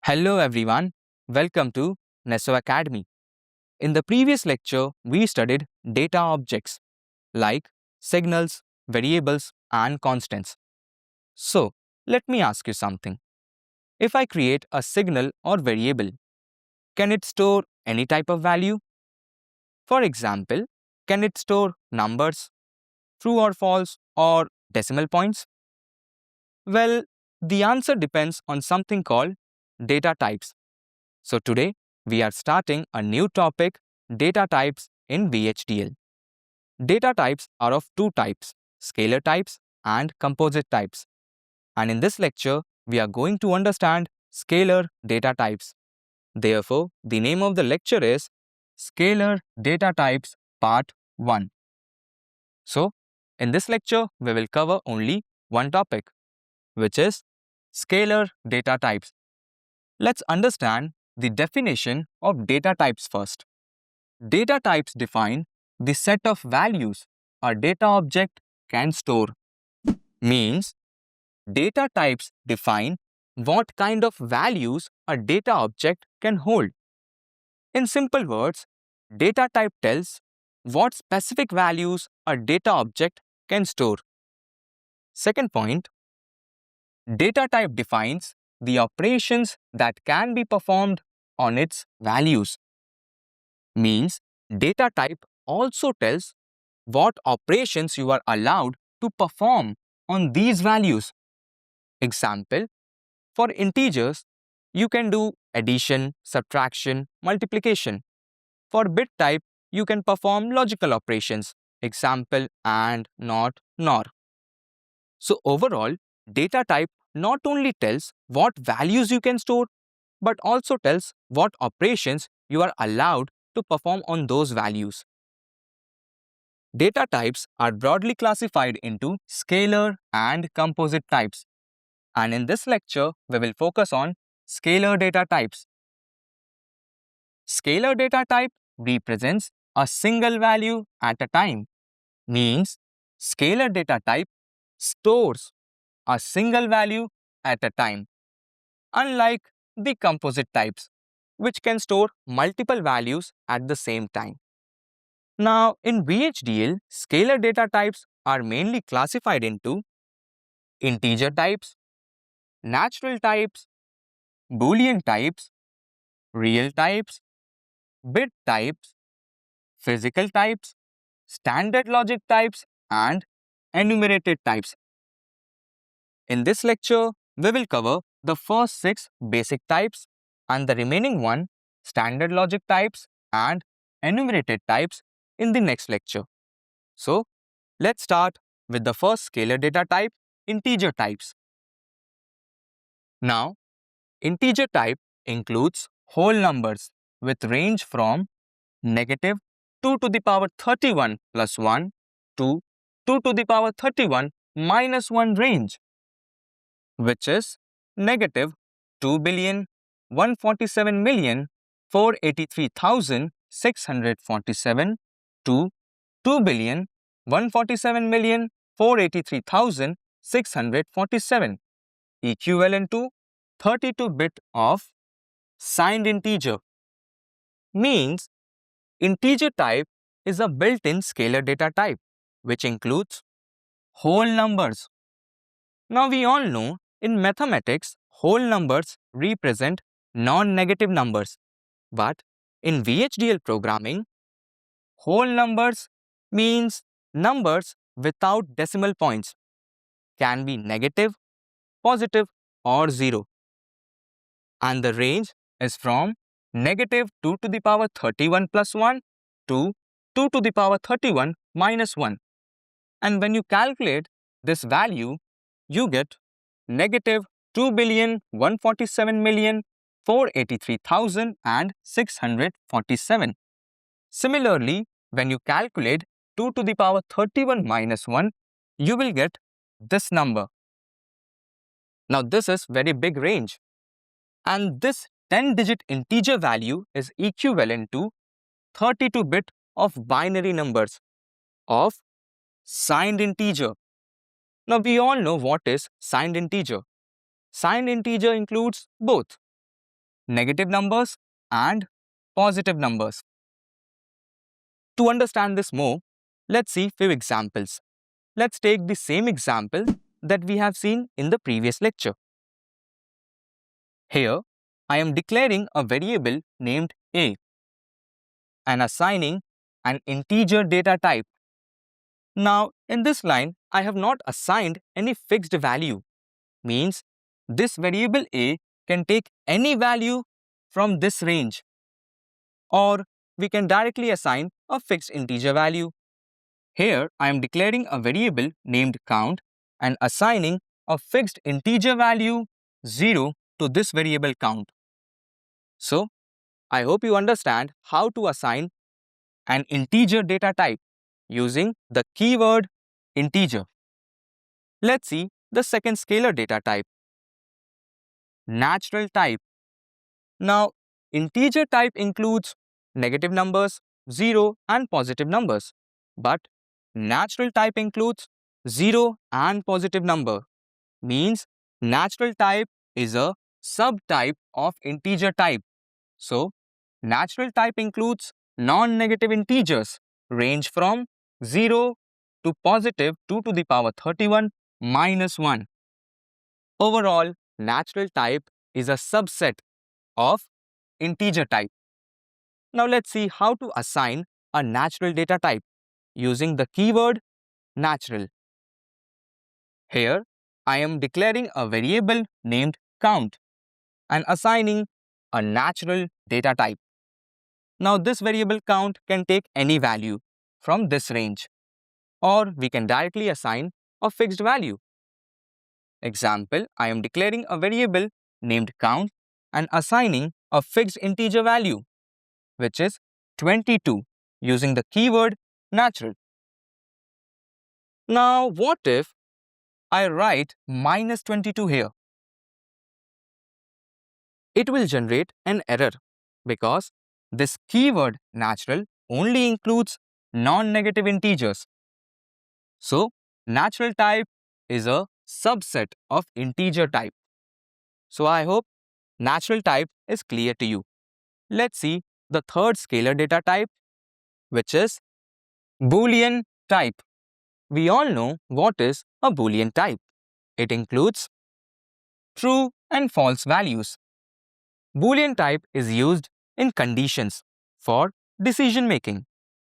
Hello everyone, welcome to Neso Academy. In the previous lecture, we studied data objects like signals, variables, and constants. So, let me ask you something. If I create a signal or variable, can it store any type of value? For example, can it store numbers, true or false, or decimal points? Well, the answer depends on something called data types. So today, we are starting a new topic, data types in VHDL. Data types are of two types, scalar types and composite types. And in this lecture, we are going to understand scalar data types. Therefore, the name of the lecture is Scalar Data Types Part 1. So, in this lecture, we will cover only one topic, which is scalar data types. Let's understand the definition of data types first. Data types define the set of values a data object can store. Means, data types define what kind of values a data object can hold. In simple words, data type tells what specific values a data object can store. Second point, data type defines the operations that can be performed on its values. Means, data type also tells what operations you are allowed to perform on these values. Example, for integers, you can do addition, subtraction, multiplication. For bit type, you can perform logical operations. Example, and, not, nor. So overall, data type not only tells what values you can store, but also tells what operations you are allowed to perform on those values. Data types are broadly classified into scalar and composite types. And in this lecture, we will focus on scalar data types. Scalar data type represents a single value at a time. Means, scalar data type stores a single value at a time, unlike the composite types, which can store multiple values at the same time. Now, in VHDL, scalar data types are mainly classified into integer types, natural types, Boolean types, real types, bit types, physical types, standard logic types, and enumerated types. In this lecture, we will cover the first 6 basic types and the remaining one, standard logic types and enumerated types, in the next lecture. So, let's start with the first scalar data type, integer types. Now, integer type includes whole numbers with range from negative 2 to the power 31 plus 1 to 2 to the power 31 minus 1 range, which is negative 2,147,483,647 to 2,147,483,647, equivalent to 32-bit of signed integer. Means, integer type is a built-in scalar data type, which includes whole numbers. Now, we all know in mathematics, whole numbers represent non-negative numbers. But in VHDL programming, whole numbers means numbers without decimal points, can be negative, positive, or 0. And the range is from negative 2 to the power 31 plus 1 to 2 to the power 31 minus 1. And when you calculate this value, you get negative 2,147,483,647. Similarly, when you calculate 2 to the power 31 minus 1, you will get this number. Now, this is very big range. And this 10-digit integer value is equivalent to 32-bit of binary numbers of signed integer. Now, we all know what is signed integer. Signed integer includes both negative numbers and positive numbers. To understand this more, let's see few examples. Let's take the same example that we have seen in the previous lecture. Here, I am declaring a variable named a and assigning an integer data type. Now, in this line, I have not assigned any fixed value. Means this variable a can take any value from this range, or we can directly assign a fixed integer value. Here, I am declaring a variable named count and assigning a fixed integer value 0 to this variable count. So, I hope you understand how to assign an integer data type using the keyword integer. Let's see the second scalar data type, natural type. Now, integer type includes negative numbers, 0 and positive numbers. But natural type includes 0 and positive number. Means natural type is a subtype of integer type. So, natural type includes non-negative integers range from 0 to positive 2 to the power 31 minus 1. Overall, natural type is a subset of integer type. Now let's see how to assign a natural data type using the keyword natural. Here, I am declaring a variable named count and assigning a natural data type. Now this variable count can take any value from this range, or we can directly assign a fixed value. Example, I am declaring a variable named count and assigning a fixed integer value, which is 22 using the keyword natural. Now, what if I write minus 22 here? It will generate an error because this keyword natural only includes non-negative integers. So, natural type is a subset of integer type. So, I hope natural type is clear to you. Let's see the third scalar data type, which is Boolean type. We all know what is a Boolean type. It includes true and false values. Boolean type is used in conditions for decision making.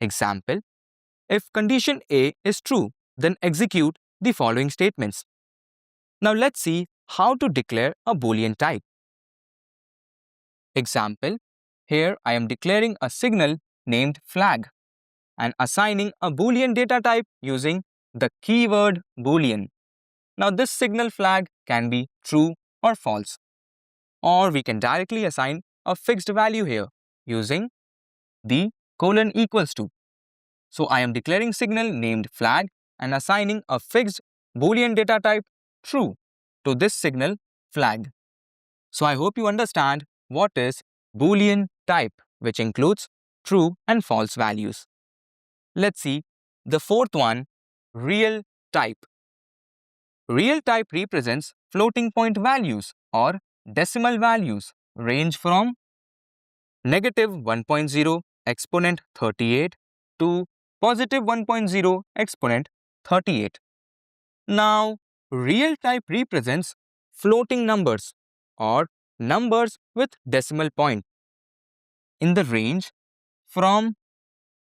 Example, if condition A is true, then execute the following statements. Now let's see how to declare a Boolean type. Example, here I am declaring a signal named flag and assigning a Boolean data type using the keyword Boolean. Now this signal flag can be true or false, or we can directly assign a fixed value here using the colon equals to. So I am declaring signal named flag and assigning a fixed Boolean data type true to this signal flag. So I hope you understand what is Boolean type, which includes true and false values. Let's see the fourth one, real type. Real type represents floating point values or decimal values range from negative 1.0 exponent 38 to positive 1.0 exponent 38. Now, real type represents floating numbers or numbers with decimal point in the range from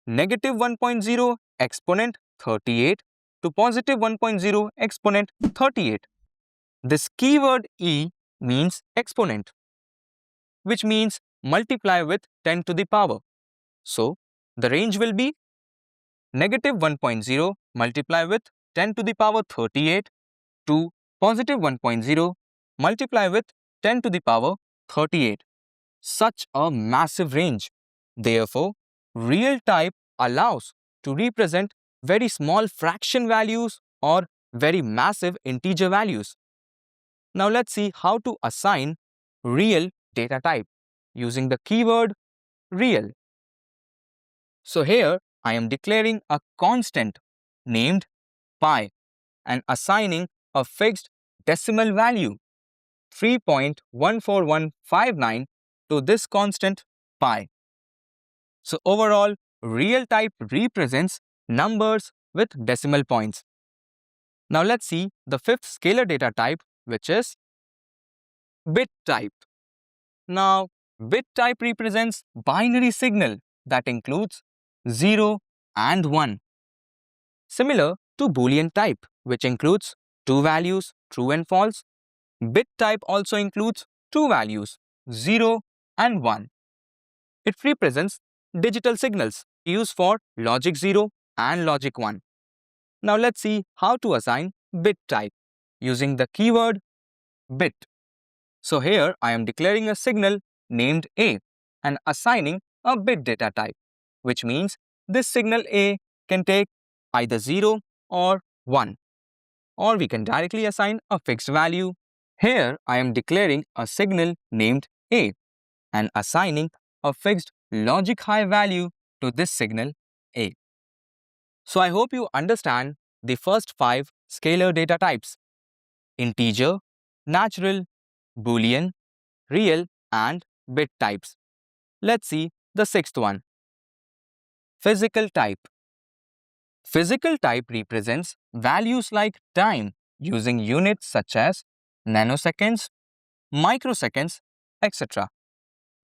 negative 1.0 exponent 38 to positive 1.0 exponent 38. This keyword e means exponent, which means multiply with 10 to the power. So, the range will be negative 1.0 multiply with 10 to the power 38 to positive 1.0 multiply with 10 to the power 38. Such a massive range. Therefore, real type allows to represent very small fraction values or very massive integer values. Now let's see how to assign real data type using the keyword real. So here I am declaring a constant named pi and assigning a fixed decimal value 3.14159 to this constant pi. So overall, real type represents numbers with decimal points. Now let's see the fifth scalar data type, which is bit type. Now, bit type represents binary signal that includes 0 and 1, similar to Boolean type, which includes two values, true and false. Bit type also includes two values, 0 and 1. It represents digital signals used for logic 0 and logic 1. Now let's see how to assign bit type using the keyword bit. So here I am declaring a signal named A and assigning a bit data type, which means this signal A can take either 0 or 1, or we can directly assign a fixed value. Here I am declaring a signal named A and assigning a fixed logic high value to this signal A. So I hope you understand the first 5 scalar data types: integer, natural, Boolean, real, and bit types. Let's see the sixth one: physical type. Physical type represents values like time using units such as nanoseconds, microseconds, etc.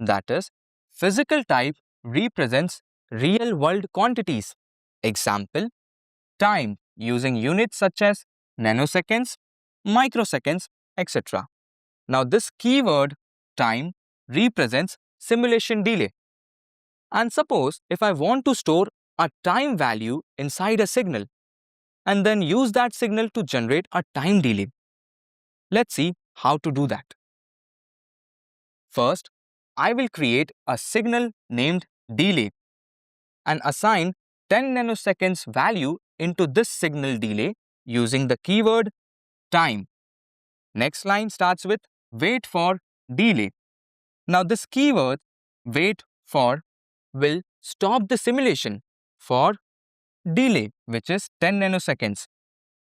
That is, physical type represents real world quantities. Example, time using units such as nanoseconds, microseconds, etc. Now this keyword time represents simulation delay. And suppose if I want to store a time value inside a signal and then use that signal to generate a time delay. Let's see how to do that. First, I will create a signal named delay and assign 10 nanoseconds value into this signal delay using the keyword time. Next line starts with wait for delay. Now this keyword wait for will stop the simulation for delay, which is 10 nanoseconds.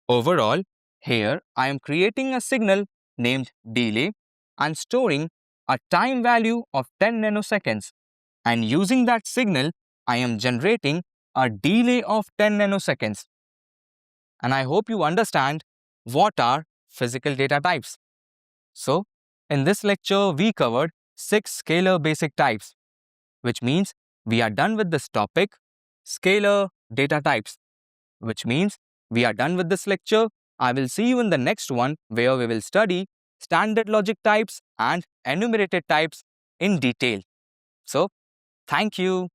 Overall, here I am creating a signal named delay and storing a time value of 10 nanoseconds. And using that signal, I am generating a delay of 10 nanoseconds. And I hope you understand what are physical data types. So, in this lecture, we covered 6 scalar basic types, which means we are done with this topic, scalar data types, which means we are done with this lecture. I will see you in the next one where we will study standard logic types and enumerated types in detail. So, thank you.